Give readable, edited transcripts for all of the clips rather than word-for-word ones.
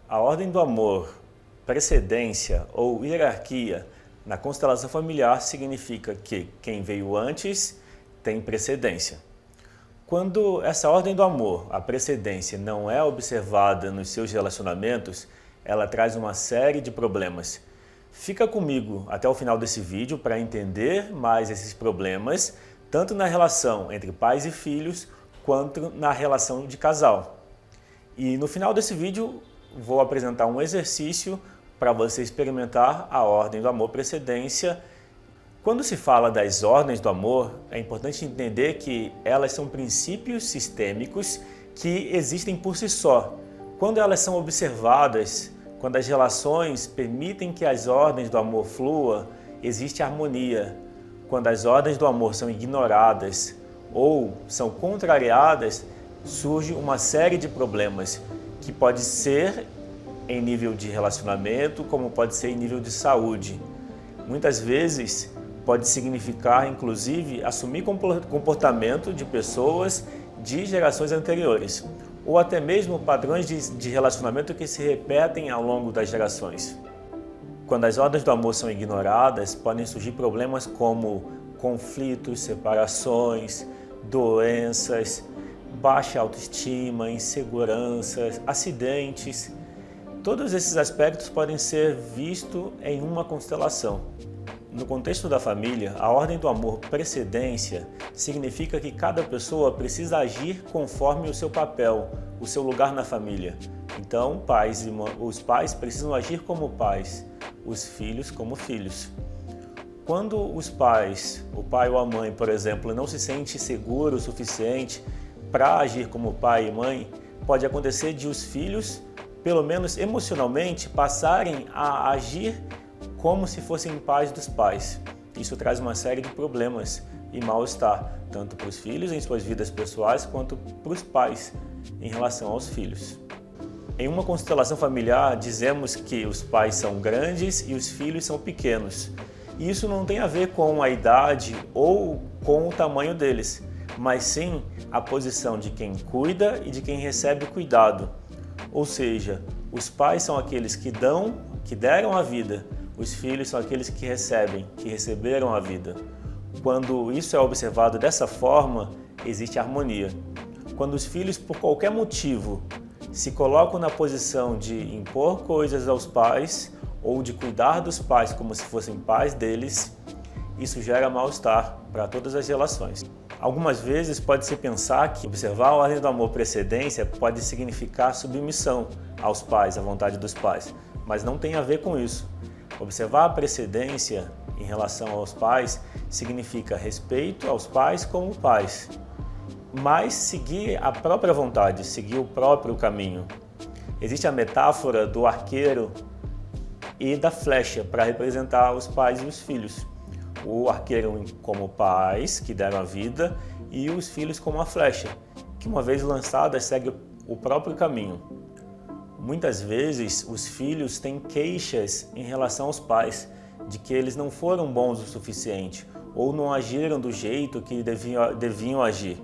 A ordem do amor, precedência ou hierarquia na constelação familiar significa que quem veio antes tem precedência. Quando essa ordem do amor, a precedência, não é observada nos seus relacionamentos, ela traz uma série de problemas. Fica comigo até o final desse vídeo para entender mais esses problemas, tanto na relação entre pais e filhos, quanto na relação de casal. E no final desse vídeo vou apresentar um exercício para você experimentar a ordem do amor precedência. Quando se fala das ordens do amor, é importante entender que elas são princípios sistêmicos que existem por si só. Quando elas são observadas, quando as relações permitem que as ordens do amor fluam, existe harmonia. Quando as ordens do amor são ignoradas ou são contrariadas, surge uma série de problemas que pode ser em nível de relacionamento, como pode ser em nível de saúde. Muitas vezes pode significar, inclusive, assumir comportamento de pessoas de gerações anteriores, ou até mesmo padrões de relacionamento que se repetem ao longo das gerações. Quando as ordens do amor são ignoradas, podem surgir problemas como conflitos, separações, doenças, baixa autoestima, inseguranças, acidentes. Todos esses aspectos podem ser vistos em uma constelação. No contexto da família, a ordem do amor precedência significa que cada pessoa precisa agir conforme o seu papel, o seu lugar na família. Então, os pais precisam agir como pais, os filhos como filhos. Quando os pais, o pai ou a mãe, por exemplo, não se sente seguro o suficiente para agir como pai e mãe, pode acontecer de os filhos, pelo menos emocionalmente, passarem a agir como se fossem pais dos pais. Isso traz uma série de problemas e mal-estar, tanto para os filhos em suas vidas pessoais, quanto para os pais em relação aos filhos. Em uma constelação familiar, dizemos que os pais são grandes e os filhos são pequenos. E isso não tem a ver com a idade ou com o tamanho deles, mas sim a posição de quem cuida e de quem recebe cuidado. Ou seja, os pais são aqueles que deram a vida, os filhos são aqueles que recebem, que receberam a vida. Quando isso é observado dessa forma, existe harmonia. Quando os filhos, por qualquer motivo, se colocam na posição de impor coisas aos pais ou de cuidar dos pais como se fossem pais deles, isso gera mal-estar para todas as relações. Algumas vezes pode-se pensar que observar a ordem do amor precedência pode significar submissão aos pais, à vontade dos pais, mas não tem a ver com isso. Observar a precedência em relação aos pais significa respeito aos pais como pais, mas seguir a própria vontade, seguir o próprio caminho. Existe a metáfora do arqueiro e da flecha para representar os pais e os filhos. O arqueiro como pais, que deram a vida, e os filhos como a flecha, que uma vez lançada segue o próprio caminho. Muitas vezes os filhos têm queixas em relação aos pais, de que eles não foram bons o suficiente, ou não agiram do jeito que deviam agir.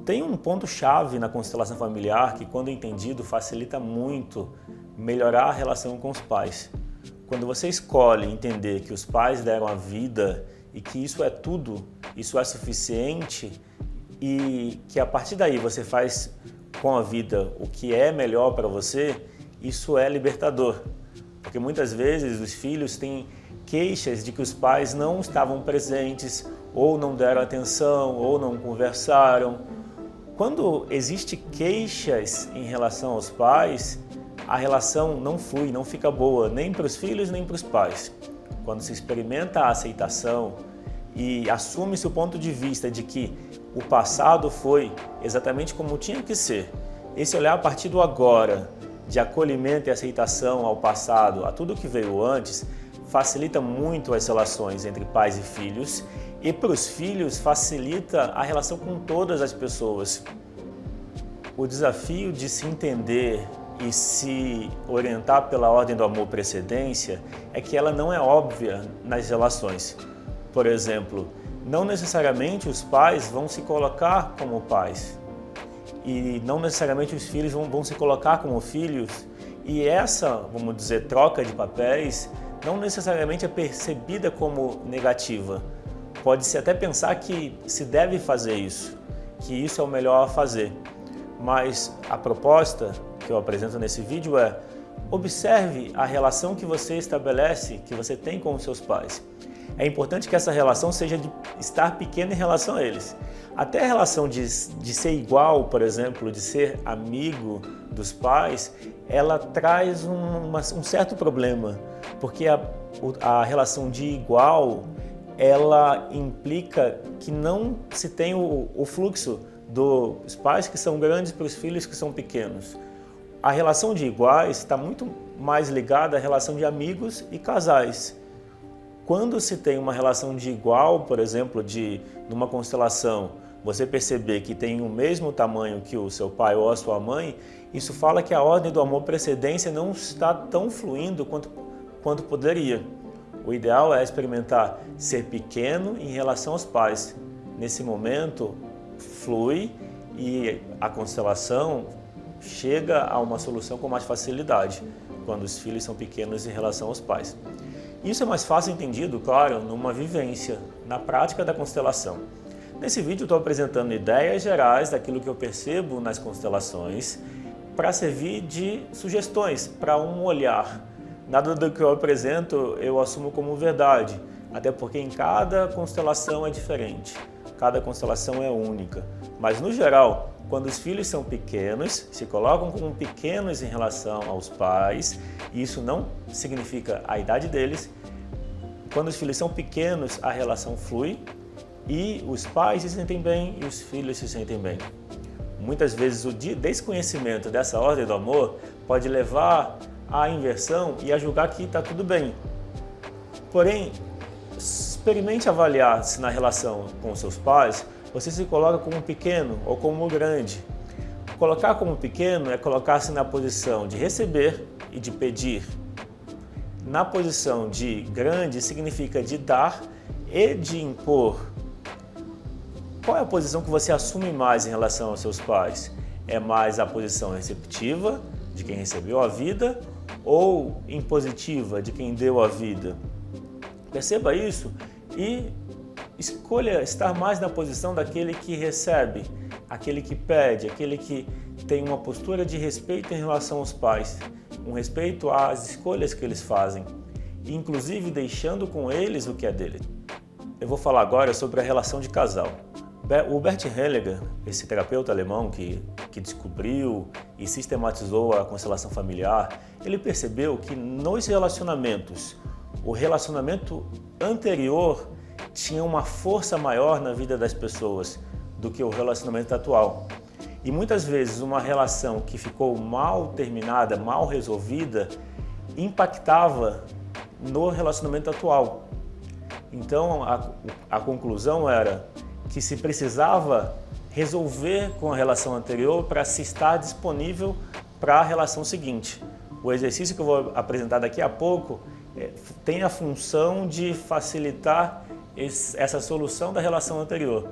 Tem um ponto-chave na constelação familiar que, quando entendido, facilita muito melhorar a relação com os pais. Quando você escolhe entender que os pais deram a vida e que isso é tudo, isso é suficiente e que a partir daí você faz com a vida o que é melhor para você, isso é libertador. Porque muitas vezes os filhos têm queixas de que os pais não estavam presentes, ou não deram atenção, ou não conversaram. Quando existe queixas em relação aos pais, a relação não flui, não fica boa, nem para os filhos, nem para os pais. Quando se experimenta a aceitação e assume-se o ponto de vista de que o passado foi exatamente como tinha que ser, esse olhar a partir do agora, de acolhimento e aceitação ao passado, a tudo que veio antes, facilita muito as relações entre pais e filhos, e para os filhos facilita a relação com todas as pessoas. O desafio de se entender e se orientar pela ordem do amor precedência é que ela não é óbvia nas relações. Por exemplo, não necessariamente os pais vão se colocar como pais e não necessariamente os filhos vão se colocar como filhos E essa, vamos dizer, troca de papéis não necessariamente é percebida como negativa. Pode-se até pensar que se deve fazer isso, que isso é o melhor a fazer. Mas a proposta que eu apresento nesse vídeo é: observe a relação que você estabelece, que você tem com os seus pais. É importante que essa relação seja de estar pequena em relação a eles. Até a relação de ser igual, por exemplo, de ser amigo dos pais, ela traz um certo problema, porque a relação de igual, ela implica que não se tem o fluxo dos pais que são grandes para os filhos que são pequenos. A relação de iguais está muito mais ligada à relação de amigos e casais. Quando se tem uma relação de igual, por exemplo, numa constelação, você perceber que tem o mesmo tamanho que o seu pai ou a sua mãe, isso fala que a ordem do amor precedência não está tão fluindo quanto poderia. O ideal é experimentar ser pequeno em relação aos pais. Nesse momento, flui e a constelação chega a uma solução com mais facilidade, quando os filhos são pequenos em relação aos pais. Isso é mais fácil entendido, claro, numa vivência, na prática da constelação. Nesse vídeo eu estou apresentando ideias gerais daquilo que eu percebo nas constelações para servir de sugestões, para um olhar. Nada do que eu apresento eu assumo como verdade, até porque em cada constelação é diferente, cada constelação é única. Mas no geral, quando os filhos são pequenos, se colocam como pequenos em relação aos pais, e isso não significa a idade deles. Quando os filhos são pequenos, a relação flui e os pais se sentem bem e os filhos se sentem bem. Muitas vezes o desconhecimento dessa ordem do amor pode levar à inversão e a julgar que está tudo bem. Porém, experimente avaliar se na relação com seus pais você se coloca como pequeno ou como grande. Colocar como pequeno é colocar-se na posição de receber e de pedir. Na posição de grande significa de dar e de impor. Qual é a posição que você assume mais em relação aos seus pais? É mais a posição receptiva, de quem recebeu a vida, ou impositiva, de quem deu a vida? Perceba isso e escolha estar mais na posição daquele que recebe, aquele que pede, aquele que tem uma postura de respeito em relação aos pais, um respeito às escolhas que eles fazem, inclusive deixando com eles o que é deles. Eu vou falar agora sobre a relação de casal. O Bert Hellinger, esse terapeuta alemão que descobriu e sistematizou a constelação familiar, ele percebeu que nos relacionamentos, o relacionamento anterior tinha uma força maior na vida das pessoas do que o relacionamento atual. E muitas vezes uma relação que ficou mal terminada, mal resolvida, impactava no relacionamento atual. Então a conclusão era que se precisava resolver com a relação anterior para se estar disponível para a relação seguinte. O exercício que eu vou apresentar daqui a pouco tem a função de facilitar essa solução da relação anterior,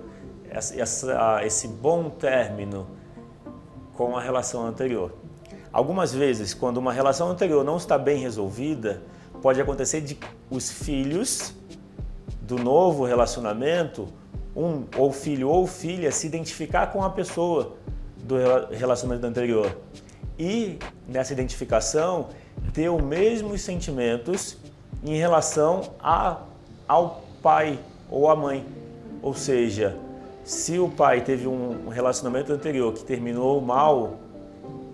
esse bom término com a relação anterior. Algumas vezes, quando uma relação anterior não está bem resolvida, pode acontecer de os filhos do novo relacionamento, ou filho ou filha, se identificar com a pessoa do relacionamento anterior e, nessa identificação, ter os mesmos sentimentos em relação ao pai ou à mãe. Ou seja, se o pai teve um relacionamento anterior que terminou mal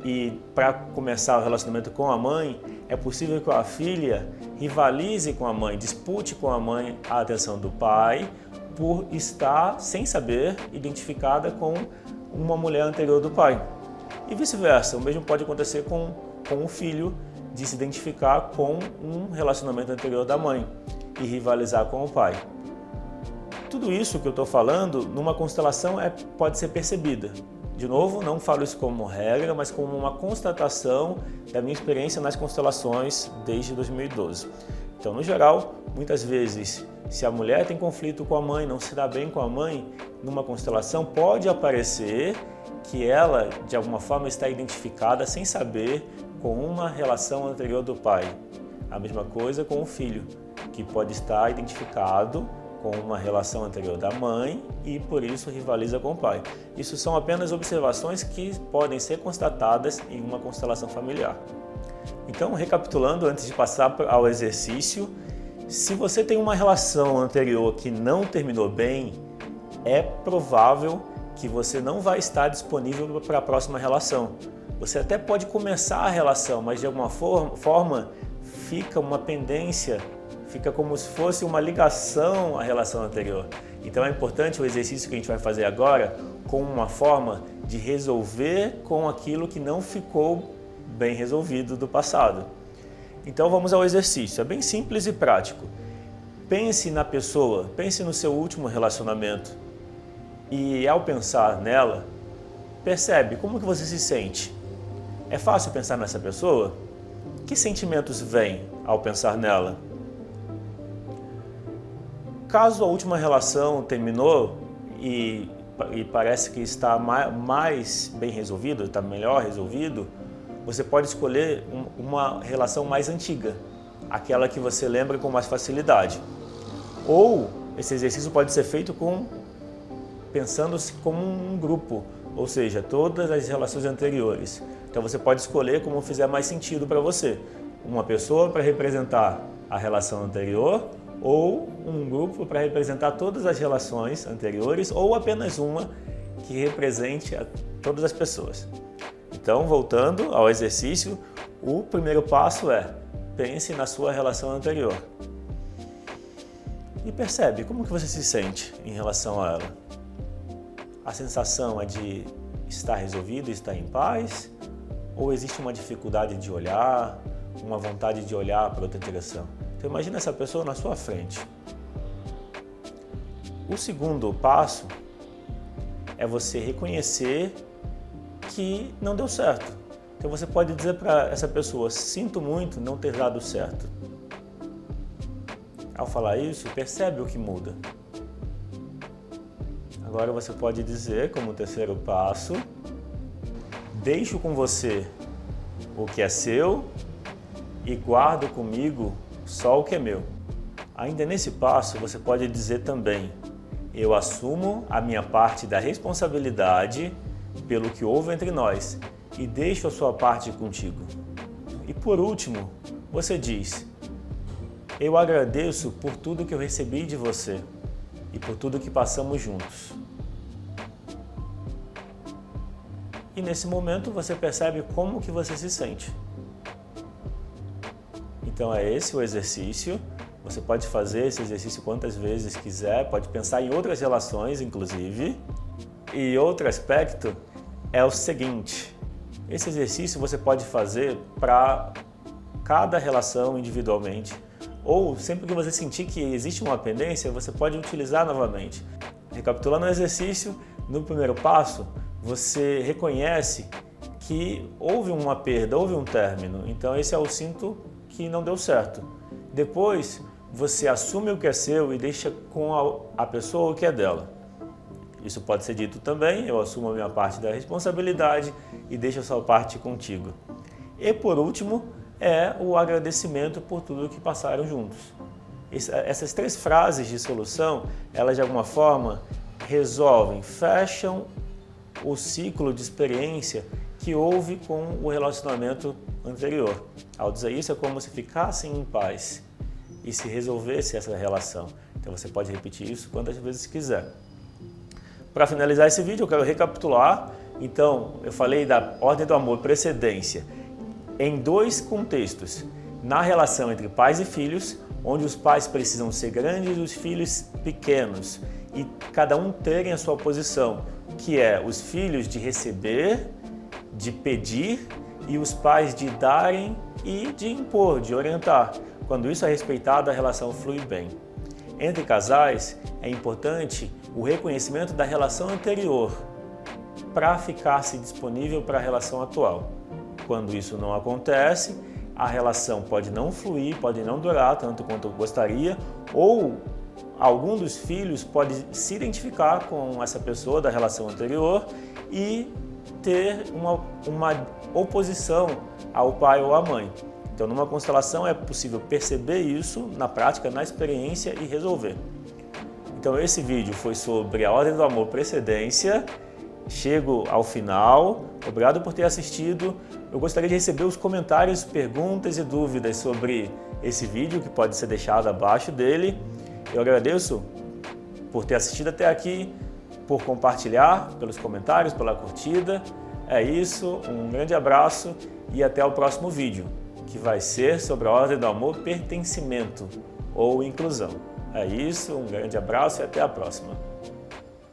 e para começar o relacionamento com a mãe, é possível que a filha rivalize com a mãe, dispute com a mãe a atenção do pai por estar, sem saber, identificada com uma mulher anterior do pai. E vice-versa, o mesmo pode acontecer com o filho de se identificar com um relacionamento anterior da mãe e rivalizar com o pai. Tudo isso que eu estou falando, numa constelação, pode ser percebida. De novo, não falo isso como regra, mas como uma constatação da minha experiência nas constelações desde 2012. Então, no geral, muitas vezes, se a mulher tem conflito com a mãe, não se dá bem com a mãe, numa constelação pode aparecer que ela, de alguma forma, está identificada sem saber com uma relação anterior do pai. A mesma coisa com o filho, que pode estar identificado com uma relação anterior da mãe e por isso rivaliza com o pai. Isso são apenas observações que podem ser constatadas em uma constelação familiar. Então, recapitulando, antes de passar ao exercício, se você tem uma relação anterior que não terminou bem, é provável que você não vai estar disponível para a próxima relação. Você até pode começar a relação, mas de alguma forma fica uma pendência, fica como se fosse uma ligação à relação anterior. Então é importante o exercício que a gente vai fazer agora com uma forma de resolver com aquilo que não ficou bem resolvido do passado. Então vamos ao exercício, é bem simples e prático. Pense na pessoa, pense no seu último relacionamento e ao pensar nela, percebe como que você se sente. É fácil pensar nessa pessoa? Que sentimentos vêm ao pensar nela? Caso a última relação terminou e parece que está mais bem resolvido, está melhor resolvido, você pode escolher uma relação mais antiga, aquela que você lembra com mais facilidade. Ou esse exercício pode ser feito pensando-se como um grupo, ou seja, todas as relações anteriores. Então você pode escolher como fizer mais sentido para você. Uma pessoa para representar a relação anterior, ou um grupo para representar todas as relações anteriores, ou apenas uma que represente todas as pessoas. Então, voltando ao exercício, o primeiro passo é: pense na sua relação anterior. E percebe como que você se sente em relação a ela. A sensação é de estar resolvido, estar em paz? Ou existe uma dificuldade de olhar, uma vontade de olhar para outra direção? Então imagina essa pessoa na sua frente. O segundo passo é você reconhecer que não deu certo. Então você pode dizer para essa pessoa: sinto muito não ter dado certo. Ao falar isso, percebe o que muda. Agora você pode dizer, como terceiro passo: deixo com você o que é seu e guardo comigo só o que é meu. Ainda nesse passo, você pode dizer também: eu assumo a minha parte da responsabilidade pelo que houve entre nós e deixo a sua parte contigo. E por último, você diz: eu agradeço por tudo que eu recebi de você e por tudo que passamos juntos. E nesse momento você percebe como que você se sente. Então é esse o exercício. Você pode fazer esse exercício quantas vezes quiser, pode pensar em outras relações, inclusive. E outro aspecto é o seguinte: esse exercício você pode fazer para cada relação individualmente, ou sempre que você sentir que existe uma pendência, você pode utilizar novamente. Recapitulando o exercício, no primeiro passo, você reconhece que houve uma perda, houve um término, então esse é o sinto que não deu certo. Depois, você assume o que é seu e deixa com a pessoa o que é dela. Isso pode ser dito também: eu assumo a minha parte da responsabilidade e deixo a sua parte contigo. E por último, é o agradecimento por tudo que passaram juntos. Essas três frases de solução, elas de alguma forma resolvem, fecham o ciclo de experiência que houve com o relacionamento anterior. Ao dizer isso, é como se ficassem em paz e se resolvesse essa relação. Então você pode repetir isso quantas vezes quiser. Para finalizar esse vídeo, eu quero recapitular. Então, eu falei da ordem do amor, precedência, em dois contextos. Na relação entre pais e filhos, onde os pais precisam ser grandes e os filhos pequenos, e cada um terem a sua posição, que é os filhos de receber, de pedir, e os pais de darem e de impor, de orientar. Quando isso é respeitado, a relação flui bem. Entre casais, é importante o reconhecimento da relação anterior para ficar-se disponível para a relação atual. Quando isso não acontece, a relação pode não fluir, pode não durar tanto quanto gostaria, ou algum dos filhos pode se identificar com essa pessoa da relação anterior e ter uma oposição ao pai ou à mãe. Então, numa constelação é possível perceber isso na prática, na experiência e resolver. Então, esse vídeo foi sobre a ordem do amor precedência. Chego ao final. Obrigado por ter assistido. Eu gostaria de receber os comentários, perguntas e dúvidas sobre esse vídeo, que pode ser deixado abaixo dele. Eu agradeço por ter assistido até aqui, por compartilhar, pelos comentários, pela curtida. É isso, um grande abraço e até o próximo vídeo, que vai ser sobre a ordem do amor pertencimento ou inclusão. É isso, um grande abraço e até a próxima.